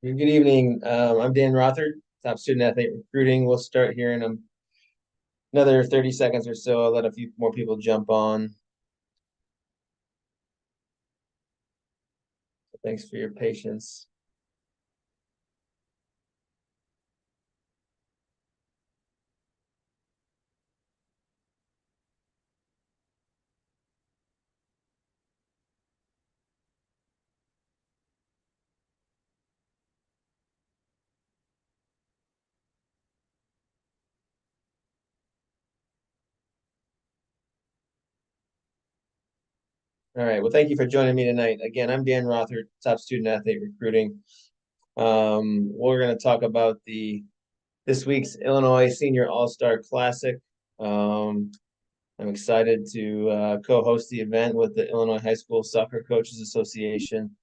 Good evening. I'm Dan Rothard, top student athlete recruiting. We'll start here in another 30 seconds or so. I'll let a few more people jump on. Thanks for your patience. All right. Well, thank you for joining me tonight. Again, I'm Dan Rothard, top student athlete recruiting. We're going to talk about the this week's Illinois Senior All-Star Classic. Um, I'm excited to co-host the event with the Illinois High School Soccer Coaches Association.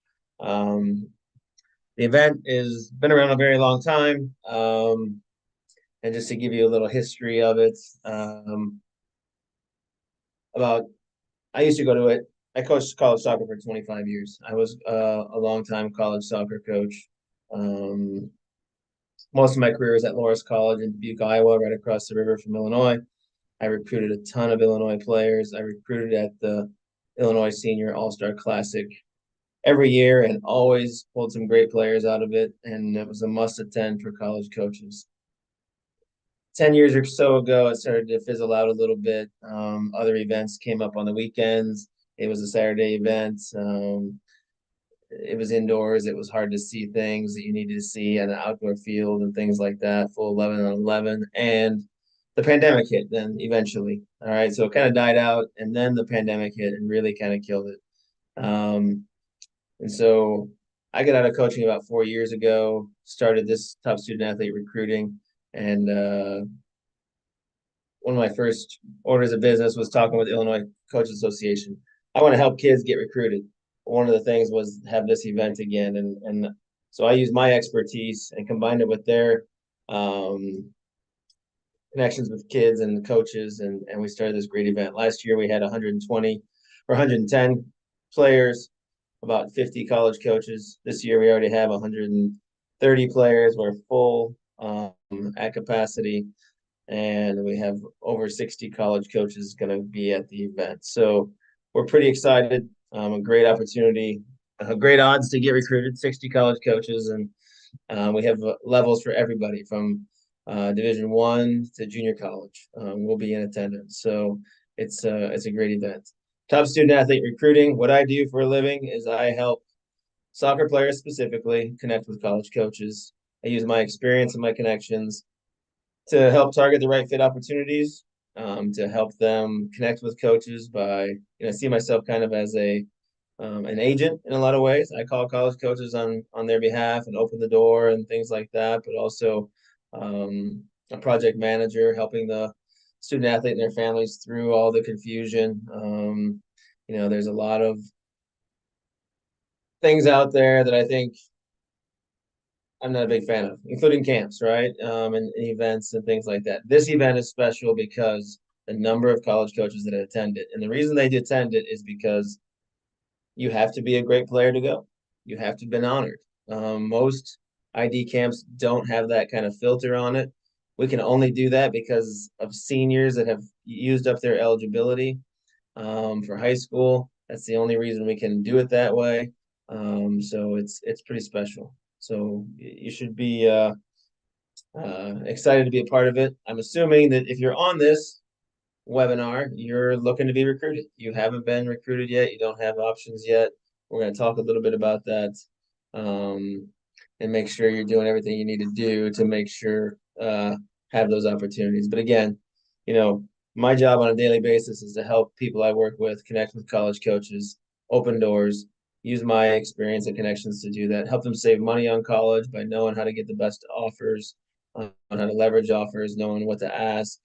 Um, the event has been around a very long time. And just to give you a little history of it, about I used to go to it. I coached college soccer for 25 years. I was a long time college soccer coach. Um, Most of my career was at Loras College in Dubuque, Iowa, right across the river from Illinois. I recruited a ton of Illinois players. I recruited at the Illinois Senior All-Star Classic every year and always pulled some great players out of it. And it was a must attend for college coaches. 10 years or so ago, it started to fizzle out a little bit. Other events came up on the weekends. It was a Saturday event. It was indoors. It was hard to see things that you needed to see at an outdoor field and things like that, full 11 on 11. And the pandemic hit then eventually. All right. So it kind of died out. And then the pandemic hit and really kind of killed it. And so I got out of coaching about 4 years ago, started this top student athlete recruiting. And one of my first orders of business was talking with the Illinois Coaches Association. I want to help kids get recruited. One of the things was have this event again, and so I used my expertise and combined it with their um, connections with kids and coaches, and we started this great event. Last year we had 120 or 110 players, about 50 college coaches. This year we already have 130 players. We're full at capacity and we have over 60 college coaches going to be at the event. So we're pretty excited. A great opportunity, great odds to get recruited. 60 college coaches, and we have levels for everybody from Division I to junior college. We'll be in attendance, so it's a great event. Top student athlete recruiting. What I do for a living is I help soccer players specifically connect with college coaches. I use my experience and my connections to help target the right fit opportunities, to help them connect with coaches by, see myself kind of as an agent in a lot of ways. I call college coaches on their behalf and open the door and things like that, but also a project manager helping the student athlete and their families through all the confusion. There's a lot of things out there that I think I'm not a big fan of, including camps, right? And events and things like that. This event is special because the number of college coaches that attend it. And the reason they attend it is because you have to be a great player to go. You have to have been honored. Most ID camps don't have that kind of filter on it. We can only do that because of seniors that have used up their eligibility for high school. That's the only reason we can do it that way. So it's pretty special. So you should be excited to be a part of it. I'm assuming that if you're on this webinar, you're looking to be recruited. You haven't been recruited yet. You don't have options yet. We're going to talk a little bit about that um, and make sure you're doing everything you need to do to make sure have those opportunities. But again, you know, my job on a daily basis is to help people I work with connect with college coaches, open doors, use my experience and connections to do that, help them save money on college by knowing how to get the best offers, on how to leverage offers, knowing what to ask,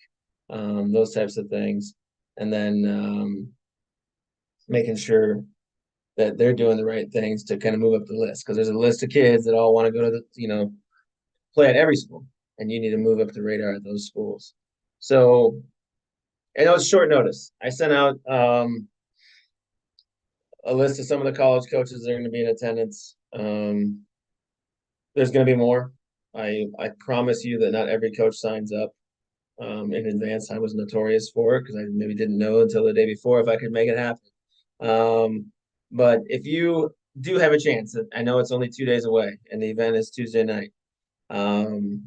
those types of things, and then making sure that they're doing the right things to kind of move up the list because there's a list of kids that all want to go to play at every school, and you need to move up the radar at those schools. So I know it's short notice. I sent out a list of some of the college coaches that are going to be in attendance. There's going to be more. I promise you that not every coach signs up in advance. I was notorious for it because I maybe didn't know until the day before if I could make it happen. But if you do have a chance, I know it's only 2 days away, and the event is Tuesday night. Um,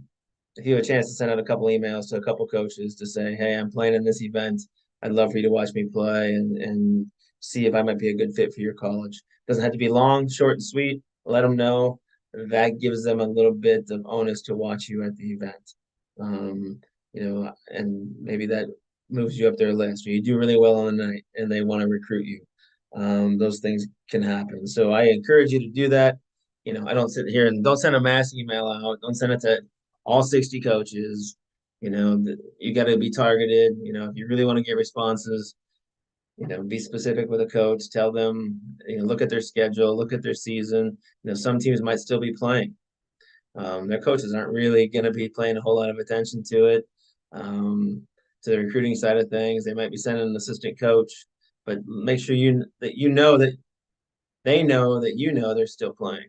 if you have a chance to send out a couple emails to a couple coaches to say, "Hey, I'm playing in this event. I'd love for you to watch me play and see if I might be a good fit for your college." Doesn't have to be long, short and sweet. Let them know. That gives them a little bit of onus to watch you at the event. Um, and maybe that moves you up their list, or you do really well on the night and they want to recruit you. Those things can happen. So I encourage you to do that. I don't sit here and don't send a mass email out. Don't send it to all 60 coaches. You got to be targeted. If you really want to get responses, be specific with a coach. Tell them, look at their schedule, look at their season. Some teams might still be playing. Their coaches aren't really going to be paying a whole lot of attention to it. To the recruiting side of things, they might be sending an assistant coach, but make sure that they know that they're still playing.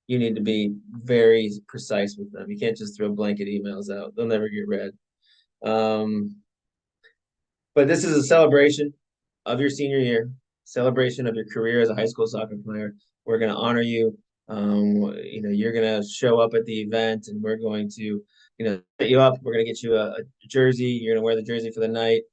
You need to be very precise with them. You can't just throw blanket emails out; they'll never get read. Um, but this is a celebration of your senior year, celebration of your career as a high school soccer player. We're going to honor you. You're going to show up at the event, and we're going to, set you up. We're going to get you a jersey. You're going to wear the jersey for the night.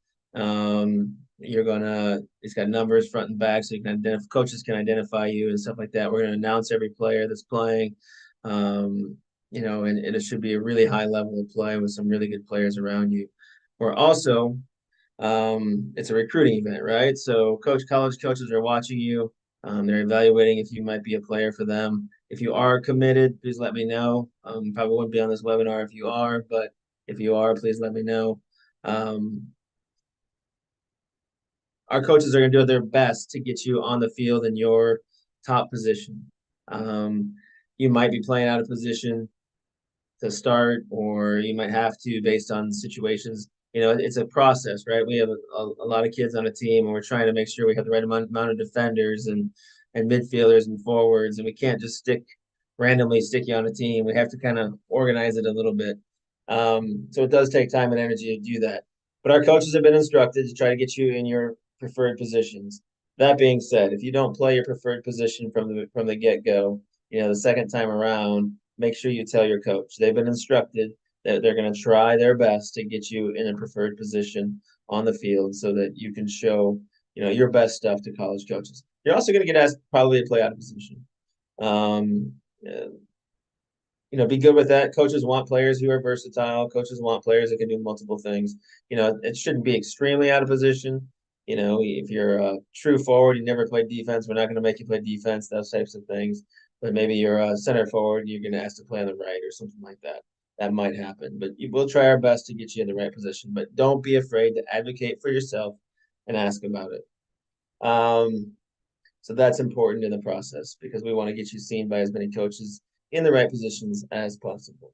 It's got numbers front and back, so you can coaches can identify you and stuff like that. We're going to announce every player that's playing. And it should be a really high level of play with some really good players around you. We're also it's a recruiting event, right? So college coaches are watching you. They're evaluating if you might be a player for them. If you are committed, please let me know. Probably wouldn't be on this webinar if you are, but if you are, please let me know. Um, our coaches are going to do their best to get you on the field in your top position. Um, you might be playing out of position to start, or you might have to based on situations. It's a process, right? We have a lot of kids on a team, and we're trying to make sure we have the right amount of defenders and midfielders and forwards, and we can't just randomly stick you on a team. We have to kind of organize it a little bit. So it does take time and energy to do that. But our coaches have been instructed to try to get you in your preferred positions. That being said, if you don't play your preferred position from the get go, the second time around, make sure you tell your coach. They've been instructed that they're going to try their best to get you in a preferred position on the field so that you can show, your best stuff to college coaches. You're also going to get asked probably to play out of position. Um, uh, be good with that. Coaches want players who are versatile. Coaches want players that can do multiple things. It shouldn't be extremely out of position. If you're a true forward, you never played defense, we're not going to make you play defense, those types of things. But maybe you're a center forward, you're going to ask to play on the right or something like that. That might happen, but we'll try our best to get you in the right position. But don't be afraid to advocate for yourself and ask about it. So that's important in the process because we want to get you seen by as many coaches in the right positions as possible.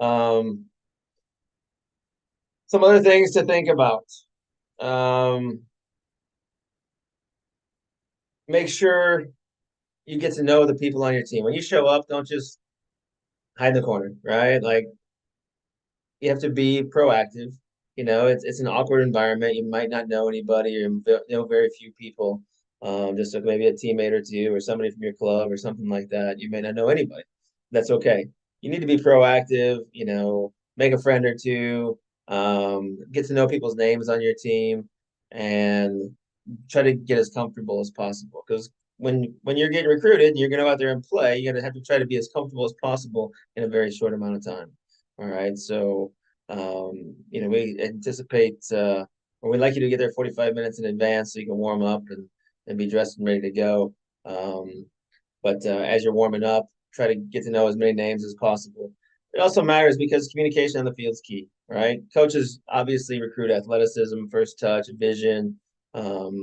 Some other things to think about. Make sure you get to know the people on your team. When you show up, don't just hide in the corner, right? Like you have to be proactive. It's an awkward environment. You might not know anybody or know very few people. Just like maybe a teammate or two or somebody from your club or something like that. You may not know anybody. That's okay. You need to be proactive, make a friend or two, get to know people's names on your team and try to get as comfortable as possible. Because when you're getting recruited, you're going to go out there and play. You're going to have to try to be as comfortable as possible in a very short amount of time. All right. So, we anticipate, or we'd like you to get there 45 minutes in advance so you can warm up and be dressed and ready to go. But as you're warming up, try to get to know as many names as possible. It also matters because communication on the field is key, right? Coaches obviously recruit athleticism, first touch, vision,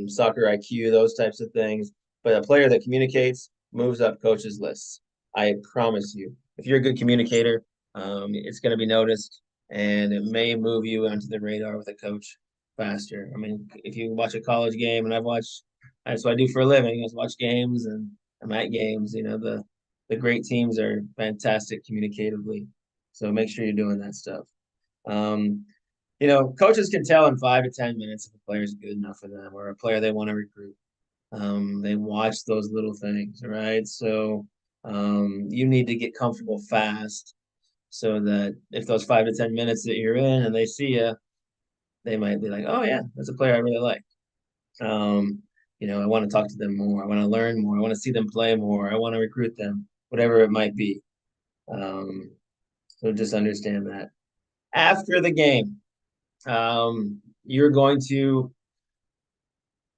soccer IQ, those types of things. But a player that communicates moves up coaches' lists. I promise you. If you're a good communicator, it's going to be noticed, and it may move you onto the radar with a coach faster. I mean, if you watch a college game, and that's what I do for a living, is watch games and I'm at games. The the great teams are fantastic communicatively. So make sure you're doing that stuff. Um, coaches can tell in 5 to 10 minutes if a player is good enough for them or a player they want to recruit. They watch those little things, right? So you need to get comfortable fast so that if those 5 to 10 minutes that you're in and they see you, they might be like, oh yeah, that's a player I really like. Um, I want to talk to them more. I want to learn more. I want to see them play more. I want to recruit them, whatever it might be. Um, so just understand that. After the game, you're going to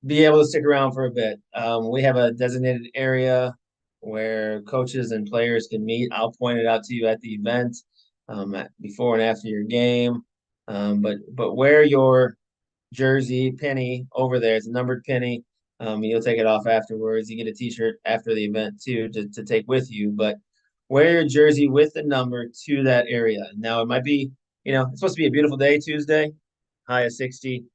be able to stick around for a bit. We have a designated area where coaches and players can meet. I'll point it out to you at the event, before and after your game. But wear your jersey penny over there. It's a numbered penny. You'll take it off afterwards. You get a T-shirt after the event too to take with you. But wear your jersey with the number to that area. Now it might be, it's supposed to be a beautiful day Tuesday, high of 60.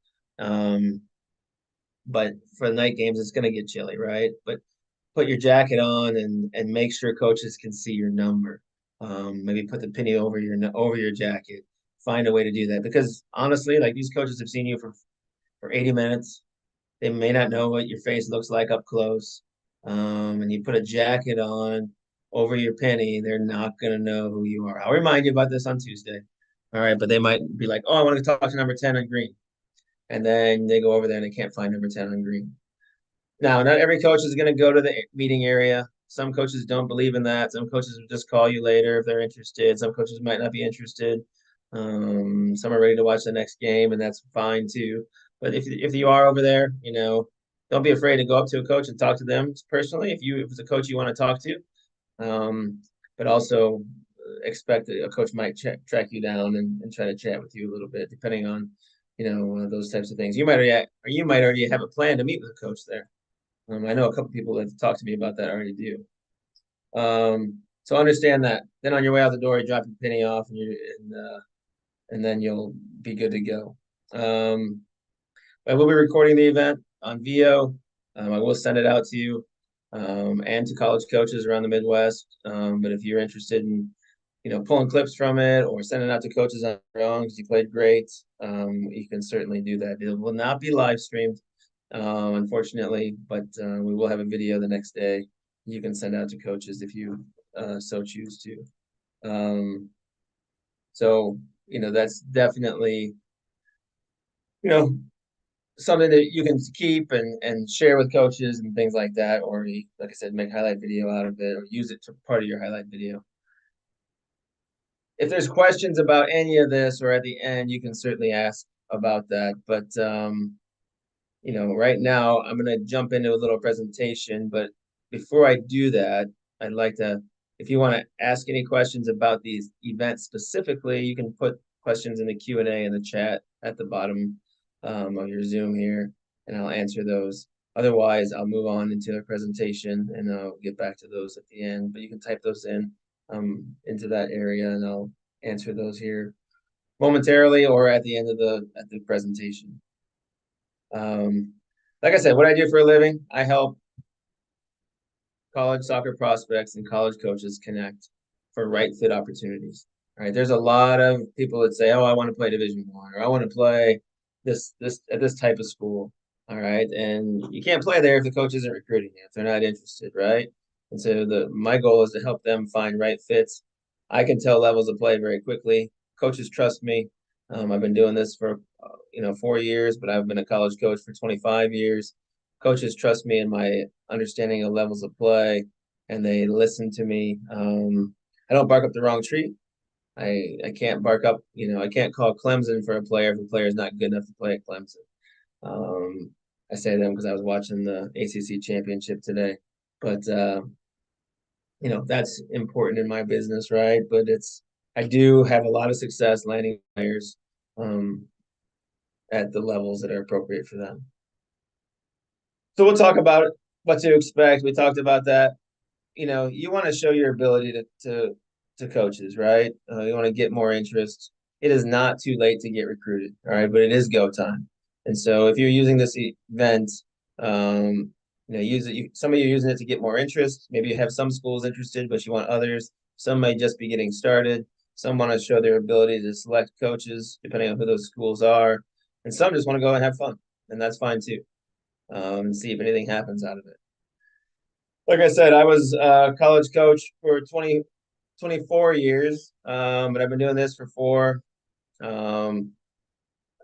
But for the night games, it's going to get chilly, right? But put your jacket on and make sure coaches can see your number. Maybe put the penny over your jacket. Find a way to do that because honestly, like these coaches have seen you for 80 minutes. They may not know what your face looks like up close. And you put a jacket on over your penny, they're not going to know who you are. I'll remind you about this on Tuesday. All right. But they might be like, oh, I want to talk to number 10 on green. And then they go over there and they can't find number 10 on green. Now, not every coach is going to go to the meeting area. Some coaches don't believe in that. Some coaches will just call you later if they're interested. Some coaches might not be interested. Some are ready to watch the next game, and that's fine too. But if you are over there, don't be afraid to go up to a coach and talk to them personally. If it's a coach you want to talk to, but also expect that a coach might track you down and try to chat with you a little bit, depending on those types of things. You might already have a plan to meet with a coach there. I know a couple people that have talked to me about that already do. So understand that. Then on your way out the door, you drop your penny off, and then you'll be good to go. I will be recording the event on VO. I will send it out to you and to college coaches around the Midwest. But if you're interested in, pulling clips from it or sending it out to coaches on your own because you played great, you can certainly do that. It will not be live streamed, unfortunately, but we will have a video the next day you can send out to coaches if you so choose to. So, that's definitely, something that you can keep and share with coaches and things like that, or like I said, make highlight video out of it or use it to part of your highlight video. If there's questions about any of this or at the end, you can certainly ask about that. But right now I'm going to jump into a little presentation. But before I do that, I'd like to, if you want to ask any questions about these events specifically, you can put questions in the Q&A in the chat at the bottom of your Zoom here, and I'll answer those. Otherwise, I'll move on into the presentation and I'll get back to those at the end. But you can type those in into that area, and I'll answer those here momentarily or at the end of the presentation. Like I said, what I do for a living, I help college soccer prospects and college coaches connect for right fit opportunities. All right, there's a lot of people that say, "Oh, I want to play Division I, or I want to play this at this type of school." All right, and you can't play there if the coach isn't recruiting you, if they're not interested, right? And so my goal is to help them find right fits. I can tell levels of play very quickly. Coaches trust me. I've been doing this for 4 years, but I've been a college coach for 25 years. Coaches trust me in my understanding of levels of play, and they listen to me. I don't bark up the wrong tree. I can't bark up, I can't call Clemson for a player if the player is not good enough to play at Clemson. I say them because I was watching the ACC championship today, but that's important in my business, right? But I do have a lot of success landing players at the levels that are appropriate for them. So we'll talk about what to expect. We talked about that. You want to show your ability to coaches, right? You want to get more interest. It is not too late to get recruited, all right? But it is go time. And so if you're using this event, use it. Some of you are using it to get more interest. Maybe you have some schools interested, but you want others. Some might just be getting started. Some want to show their ability to select coaches, depending on who those schools are. And some just want to go and have fun, and that's fine too. And see if anything happens out of it. Like I said, I was a college coach for 24 years, but I've been doing this for 4. Um,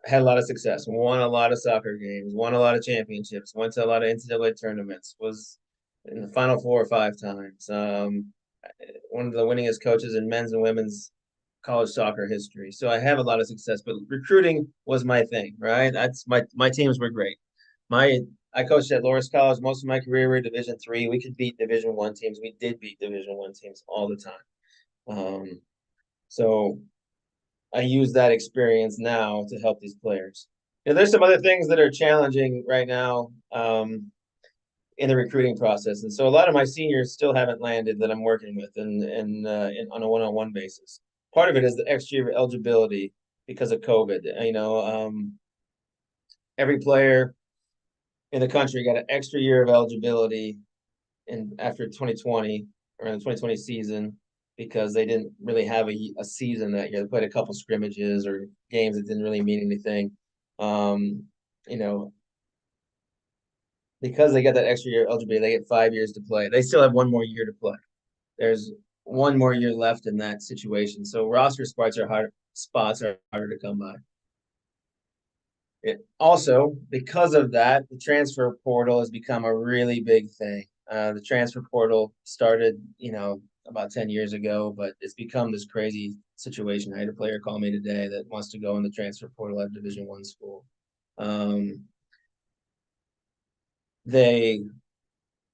had a lot of success, won a lot of soccer games, won a lot of championships, went to a lot of NCAA tournaments, was in the Final Four 5 times. One of the winningest coaches in men's and women's college soccer history. So I have a lot of success, but recruiting was my thing, right? That's my teams were great. My I coached at Loras College most of my career. We were Division III. We could beat Division I teams. We did beat Division I teams all the time. So I use that experience now to help these players. There's some other things that are challenging right now in the recruiting process, and so a lot of my seniors still haven't landed that I'm working with, on a one-on-one basis. Part of it is the extra year eligibility because of COVID. Every player in the country got an extra year of eligibility after 2020 or in the 2020 season because they didn't really have a season that year. They played a couple scrimmages or games that didn't really mean anything. You know, because they got that extra year eligibility, they get 5 years to play. They still have one more year to play. There's one more year left in that situation. So roster spots are harder to come by. Also, because of that, the transfer portal has become a really big thing. The transfer portal started, about 10 years ago, but it's become this crazy situation. I had a player call me today that wants to go in the transfer portal at Division I school.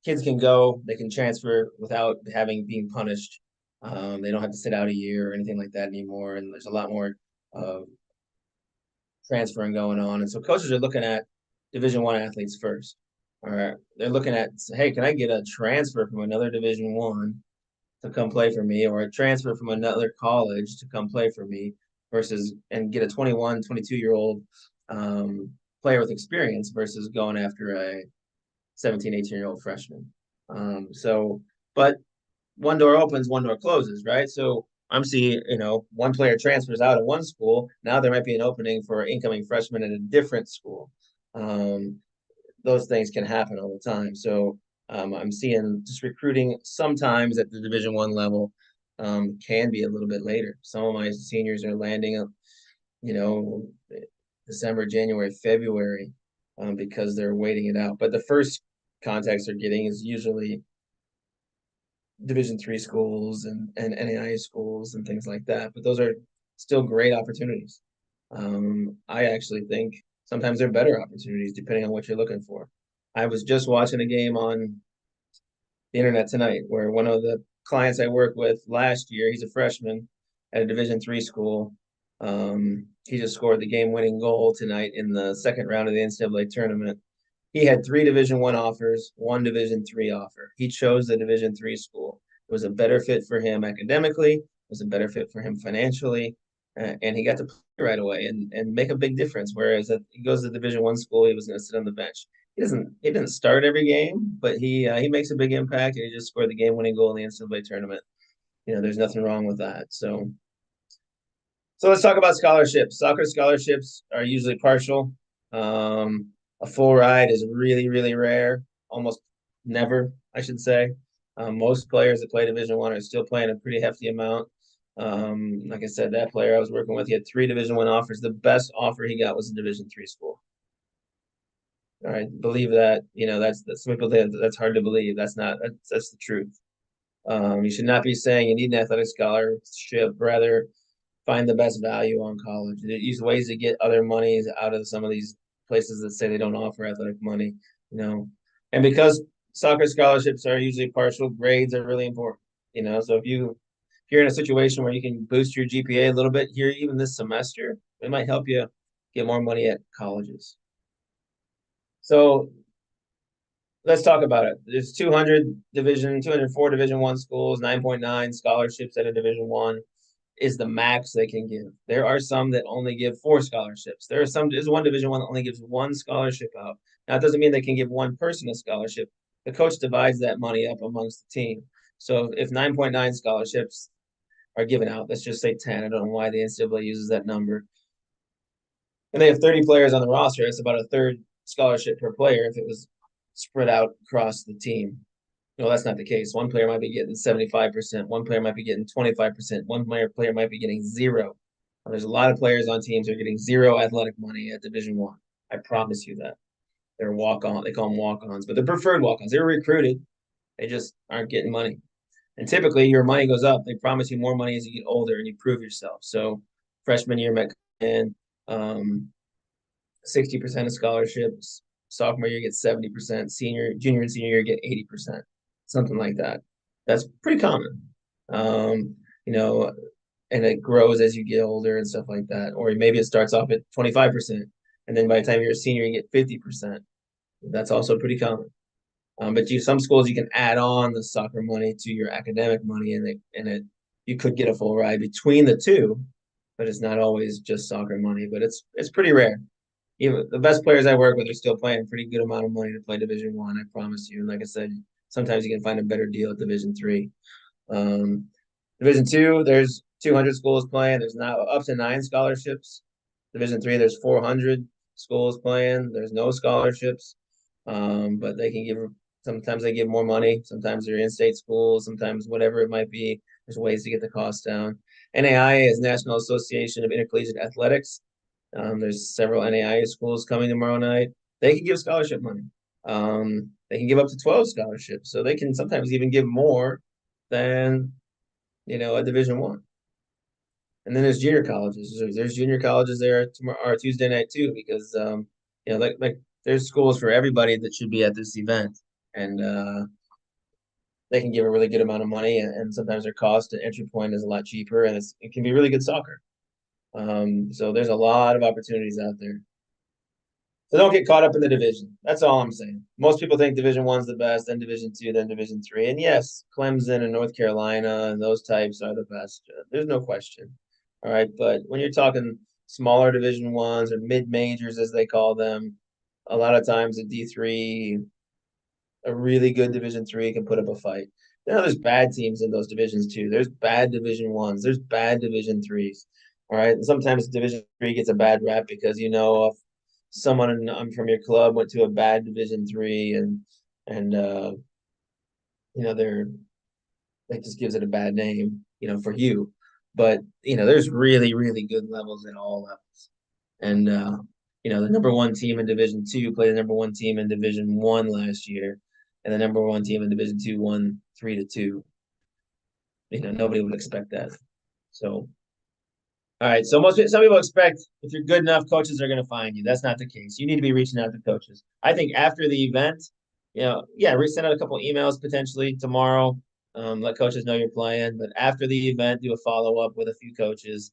Kids can go, they can transfer without being punished. They don't have to sit out a year or anything like that anymore. And there's a lot more transferring going on. And so coaches are looking at Division I athletes first. All right. They're looking at, hey, can I get a transfer from another Division I to come play for me, or a transfer from another college to come play for me and get a 21, 22-year-old player with experience versus going after a 17, 18-year-old freshman. But one door opens, one door closes, right? So I'm seeing, one player transfers out of one school. Now there might be an opening for an incoming freshman at a different school. Those things can happen all the time. So I'm seeing just recruiting sometimes at the Division I level can be a little bit later. Some of my seniors are landing, December, January, February, because they're waiting it out. But the first contacts they're getting is usually Division III schools and NAIA schools and things like that. But those are still great opportunities. I actually think sometimes they're better opportunities depending on what you're looking for. I was just watching a game on the internet tonight where one of the clients I worked with last year, he's a freshman at a Division III school. He just scored the game-winning goal tonight in the second round of the NCAA tournament. He had 3 Division I offers, 1 Division III offer. He chose the Division III school. It was a better fit for him academically. It was a better fit for him financially, and he got to play right away and make a big difference. Whereas if he goes to Division I school, he was going to sit on the bench. He didn't start every game, but he makes a big impact, and he just scored the game-winning goal in the NCAA tournament. There's nothing wrong with that. So let's talk about scholarships. Soccer scholarships are usually partial. A full ride is really, really rare, almost never, I should say. Most players that play Division I are still playing a pretty hefty amount. Like I said, that player I was working with, he had 3 Division I offers. The best offer he got was a Division III school. All right, believe that. That's some people think that's hard to believe. That's the truth. You should not be saying you need an athletic scholarship. Rather, find the best value on college. Use ways to get other monies out of some of these places that say they don't offer athletic money. And because soccer scholarships are usually partial, grades are really important. So if you're in a situation where you can boost your GPA a little bit here, even this semester, it might help you get more money at colleges. So let's talk about it. There's 204 Division I schools, 9.9 scholarships at a Division I is the max they can give. There are some that only give 4 scholarships. There's one Division I that only gives 1 scholarship out. Now, it doesn't mean they can give one person a scholarship. the coach divides that money up amongst the team. So if 9.9 scholarships are given out, let's just say 10. I don't know why the NCAA uses that number. And they have 30 players on the roster. It's about a third scholarship per player if it was spread out across the team. No, that's not the case. One player might be getting 75%. One player might be getting 25%. One player might be getting zero. There's a lot of players on teams who are getting zero athletic money at Division I. I promise you that. They're walk-on. They call them walk-ons, but they're preferred walk-ons. They were recruited. They just aren't getting money. And typically, your money goes up. They promise you more money as you get older and you prove yourself. So freshman year might come in 60% of scholarships. Sophomore year, get 70%. Junior, and senior year, get 80%. Something like that. That's pretty common. You know, and it grows as you get older and stuff like that. Or maybe it starts off at 25%, and then by the time you're a senior, you get 50%. That's also pretty common. But some schools you can add on the soccer money to your academic money, and you could get a full ride between the two, but it's not always just soccer money. But it's pretty rare. Even the best players I work with are still paying a pretty good amount of money to play Division I. I promise you. And like I said, sometimes you can find a better deal at Division III. Division II, there's 200 schools playing. There's now up to 9 scholarships. Division III, there's 400 schools playing. There's no scholarships, but they can give. Sometimes they give more money. Sometimes they're in-state schools. Sometimes whatever it might be. There's ways to get the cost down. NAIA is National Association of Intercollegiate Athletics. There's several NAIA schools coming tomorrow night. They can give scholarship money. They can give up to 12 scholarships. So they can sometimes even give more than, a Division I. And then there's junior colleges. There's junior colleges there tomorrow or Tuesday night too, because like there's schools for everybody that should be at this event, and they can give a really good amount of money, and sometimes their cost and entry point is a lot cheaper, and it can be really good soccer. So there's a lot of opportunities out there. So don't get caught up in the division. That's all I'm saying. Most people think Division I's the best, then Division II, then Division III. And yes, Clemson and North Carolina and those types are the best. There's no question. All right. But when you're talking smaller Division I's or mid-majors, as they call them, a lot of times a D3, a really good Division III can put up a fight. There's bad teams in those divisions too. There's bad Division I's. There's bad Division III's. All right. And sometimes Division III gets a bad rap because if someone from your club went to a bad Division III and that just gives it a bad name, for you. But there's really, really good levels at all levels. And the number one team in Division II played the number one team in Division I last year, and the number one team in Division II won 3-2. Nobody would expect that. So all right, so some people expect if you're good enough, coaches are going to find you. That's not the case. You need to be reaching out to coaches. I think after the event, send out a couple emails potentially tomorrow. Let coaches know you're playing. But after the event, do a follow-up with a few coaches,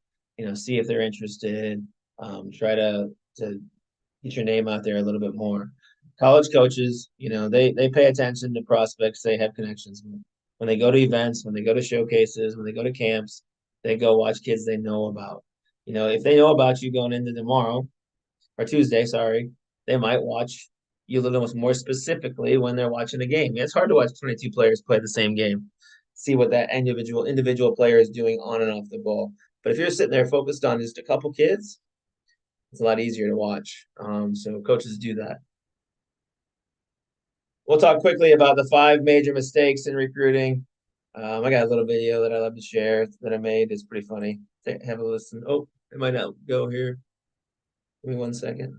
see if they're interested. Try to get your name out there a little bit more. College coaches, they pay attention to prospects they have connections with. When they go to events, when they go to showcases, when they go to camps, they go watch kids they know about. If they know about you going into tomorrow or Tuesday, they might watch you a little more specifically when they're watching a game. It's hard to watch 22 players play the same game, see what that individual player is doing on and off the ball. But if you're sitting there focused on just a couple kids, it's a lot easier to watch. So coaches do that. We'll talk quickly about the 5 major mistakes in recruiting. I got a little video that I love to share that I made. It's pretty funny. Have a listen. Oh, it might not go here. Give me 1 second.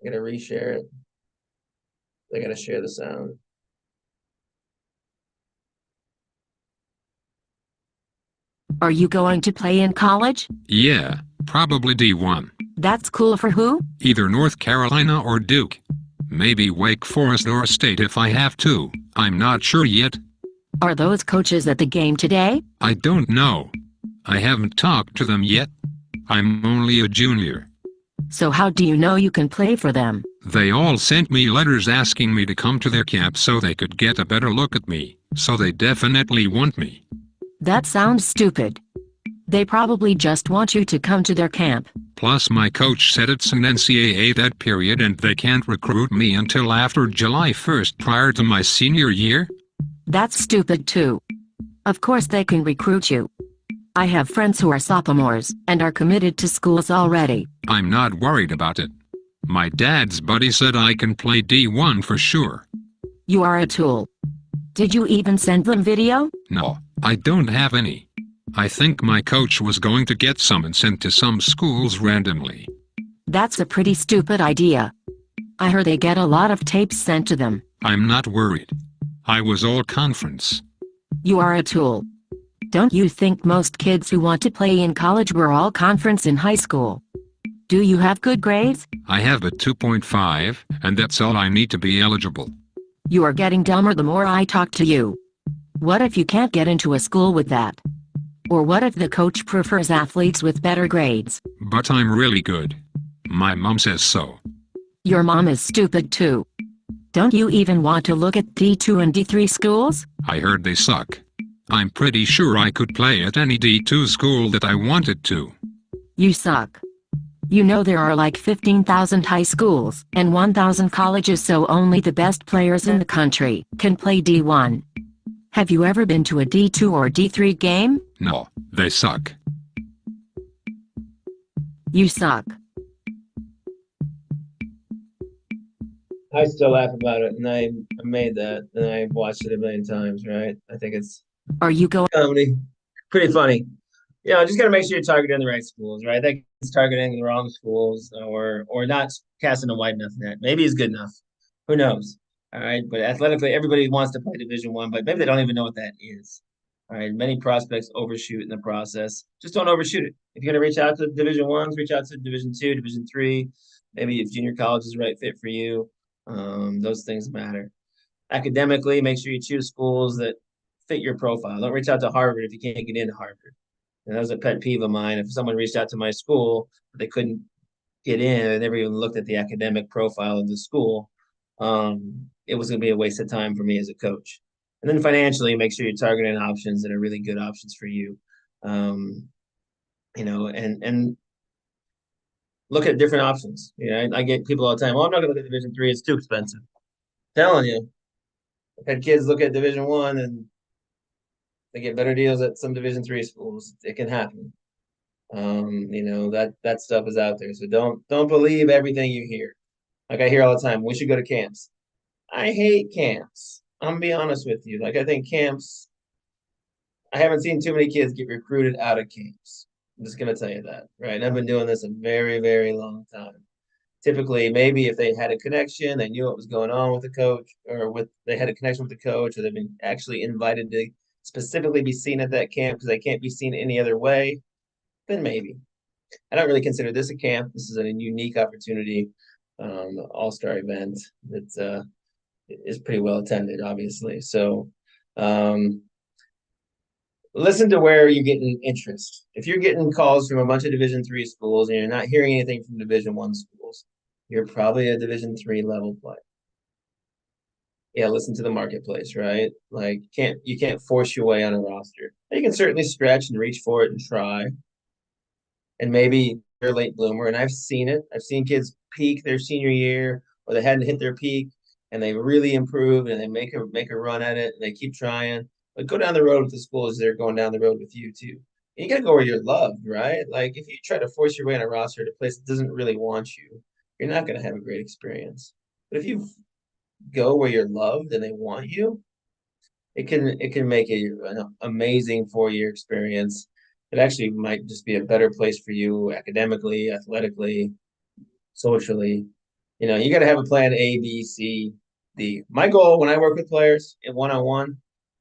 I gotta reshare it. I gotta share the sound. Are you going to play in college? Yeah, probably D1. That's cool for who? Either North Carolina or Duke. Maybe Wake Forest or State if I have to. I'm not sure yet. Are those coaches at the game today? I don't know. I haven't talked to them yet. I'm only a junior. So how do you know you can play for them? They all sent me letters asking me to come to their camp so they could get a better look at me. So they definitely want me. That sounds stupid. They probably just want you to come to their camp. Plus my coach said it's an NCAA dead period and they can't recruit me until after July 1st prior to my senior year. That's stupid too. Of course they can recruit you. I have friends who are sophomores and are committed to schools already. I'm not worried about it. My dad's buddy said I can play D1 for sure. You are a tool. Did you even send them video? No, I don't have any. I think my coach was going to get some and sent to some schools randomly. That's a pretty stupid idea. I heard they get a lot of tapes sent to them. I'm not worried. I was all conference. You are a tool. Don't you think most kids who want to play in college were all conference in high school? Do you have good grades? I have a 2.5, and that's all I need to be eligible. You are getting dumber the more I talk to you. What if you can't get into a school with that? Or what if the coach prefers athletes with better grades? But I'm really good. My mom says so. Your mom is stupid too. Don't you even want to look at D2 and D3 schools? I heard they suck. I'm pretty sure I could play at any D2 school that I wanted to. You suck. You know there are like 15,000 high schools and 1,000 colleges, so only the best players in the country can play D1. Have you ever been to a D2 or D3 game? No, they suck. You suck. I still laugh about it, and I made that, and I watched it a million times, right? I think it's Are you going? comedy, pretty funny. Just gotta make sure you're targeting the right schools, right? That kid's targeting the wrong schools, or not casting a wide enough net. Maybe he's good enough. Who knows? All right, but athletically, everybody wants to play Division 1, but maybe they don't even know what that is. All right, many prospects overshoot in the process. Just don't overshoot it. If you're gonna reach out to Division 1s, reach out to Division 2, Division 3. Maybe if junior college is the right fit for you. Those things matter. Academically, make sure you choose schools that fit your profile. Don't reach out to Harvard if you can't get into Harvard. And that was a pet peeve of mine. If someone reached out to my school, but they couldn't get in, they never even looked at the academic profile of the school. It was going to be a waste of time for me as a coach. And then financially, make sure you're targeting options that are really good options for you. And look at different options. I get people all the time, I'm not going to look at Division 3. It's too expensive. Telling you, I've had kids look at Division 1 and they get better deals at some Division 3 schools. It can happen. That stuff is out there. So don't believe everything you hear. Like I hear all the time, we should go to camps. I hate camps. I'm gonna be honest with you. Like I think camps, I haven't seen too many kids get recruited out of camps. I'm just gonna tell you that, right? And I've been doing this a very, very long time. Typically, maybe if they had a connection, they knew what was going on with the coach, they had a connection with the coach, or they've been actually invited to specifically be seen at that camp because they can't be seen any other way, then maybe. I don't really consider this a camp. This is a unique opportunity, all-star event that is pretty well attended, obviously. So listen to where you're getting interest. If you're getting calls from a bunch of Division 3 schools and you're not hearing anything from Division 1 schools, you're probably a Division 3 level player. Yeah, listen to the marketplace, right? Like you can't force your way on a roster. You can certainly stretch and reach for it and try. And maybe you're a late bloomer, and I've seen it. I've seen kids peak their senior year, or they hadn't hit their peak, and they really improve, and they make a run at it, and they keep trying. But go down the road with the schools; they're going down the road with you too. And you gotta go where you're loved, right? Like if you try to force your way on a roster at a place that doesn't really want you, you're not gonna have a great experience. But if you go where you're loved and they want you, it can make an amazing 4-year experience. It actually might just be a better place for you academically, athletically, socially. You got to have a plan A, B, C, D. My goal when I work with players in one-on-one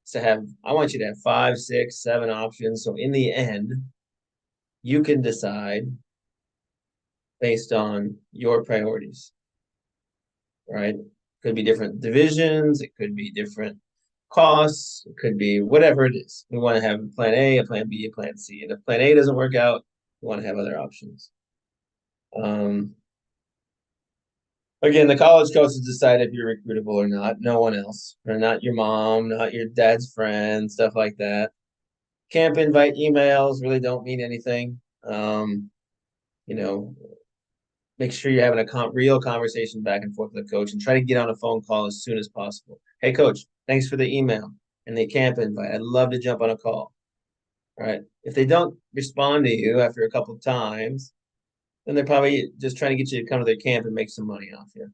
is I want you to have 5, 6, 7 options. So in the end, you can decide based on your priorities, right? Could be different divisions. It could be different costs. It could be whatever it is. We want to have a plan A, a plan B, a plan C. And if plan A doesn't work out, we want to have other options. Again, the college coaches decide if you're recruitable or not. No one else. Or not your mom, not your dad's friend, stuff like that. Camp invite emails really don't mean anything. you know, make sure you're having a real conversation back and forth with the coach and try to get on a phone call as soon as possible. Hey, coach, thanks for the email and the camp invite. I'd love to jump on a call. All right. If they don't respond to you after a couple of times, then they're probably just trying to get you to come to their camp and make some money off you.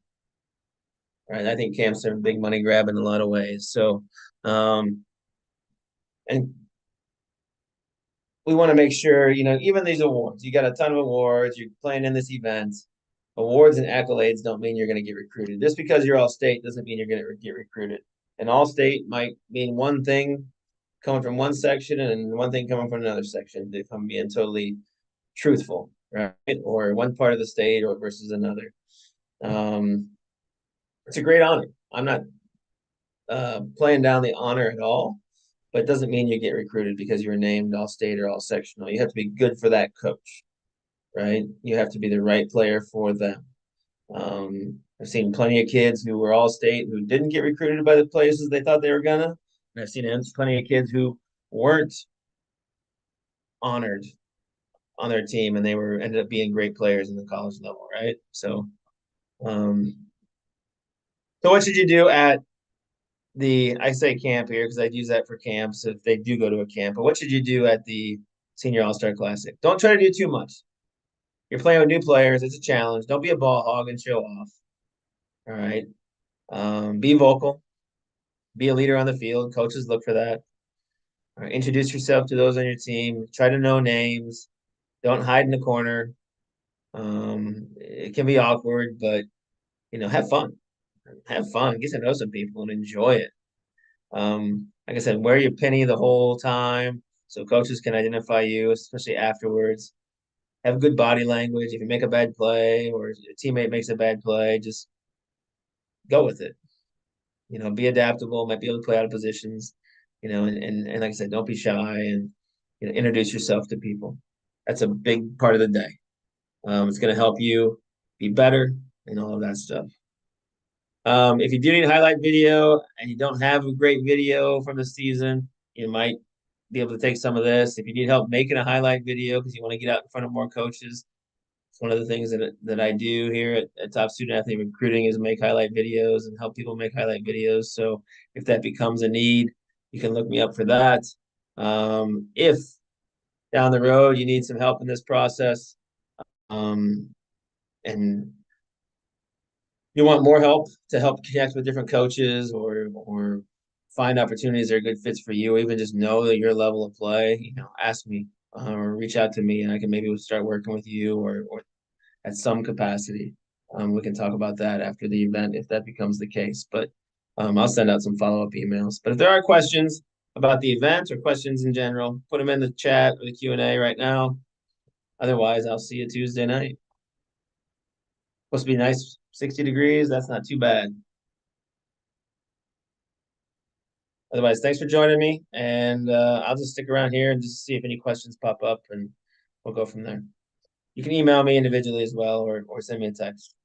All right. I think camps are a big money grab in a lot of ways. So, and we want to make sure, even these awards, you got a ton of awards, you're playing in this event. Awards and accolades don't mean you're going to get recruited. Just because you're all state doesn't mean you're going to get recruited. And all state might mean one thing coming from one section and one thing coming from another section, if I'm being totally truthful, right? Or one part of the state or versus another. It's a great honor. I'm not playing down the honor at all, but it doesn't mean you get recruited because you were named all state or all sectional. You have to be good for that coach, right? You have to be the right player for them. I've seen plenty of kids who were all state who didn't get recruited by the places they thought they were gonna. And I've seen plenty of kids who weren't honored on their team and they were ended up being great players in the college level, right? Um, so what should you do at I say camp here because I'd use that for camps if they do go to a camp, but what should you do at the Senior All-Star Classic? Don't try to do too much. You're playing with new players. It's a challenge. Don't be a ball hog and show off. All right. Be vocal. Be a leader on the field. Coaches look for that. All right. Introduce yourself to those on your team. Try to know names. Don't hide in the corner. It can be awkward, but have fun. Have fun. Get to know some people and enjoy it. Like I said, wear your penny the whole time so coaches can identify you, especially afterwards. Have good body language. If you make a bad play or a teammate makes a bad play, just go with it. Be adaptable, might be able to play out of positions, and like I said, don't be shy and introduce yourself to people. That's a big part of the day. It's going to help you be better and all of that stuff. If you do need a highlight video and you don't have a great video from the season, you might be able to take some of this. If you need help making a highlight video because you want to get out in front of more coaches, it's one of the things that I do here at Top Student Athlete Recruiting is make highlight videos and help people make highlight videos. So if that becomes a need, you can look me up for that. If down the road you need some help in this process, and you want more help to help connect with different coaches or find opportunities that are good fits for you, or even just know that your level of play, ask me or reach out to me, and I can maybe start working with you or at some capacity. We can talk about that after the event if that becomes the case. But I'll send out some follow-up emails. But if there are questions about the event or questions in general, put them in the chat or the Q&A right now. Otherwise, I'll see you Tuesday night. Supposed to be nice, 60 degrees. That's not too bad. Otherwise, thanks for joining me. And I'll just stick around here and just see if any questions pop up, and we'll go from there. You can email me individually as well or send me a text.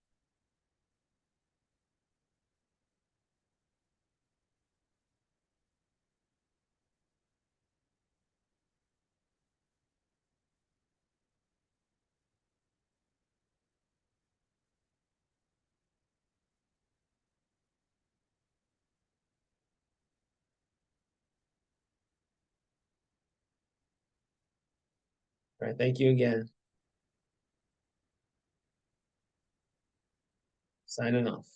All right. Thank you again. Signing off.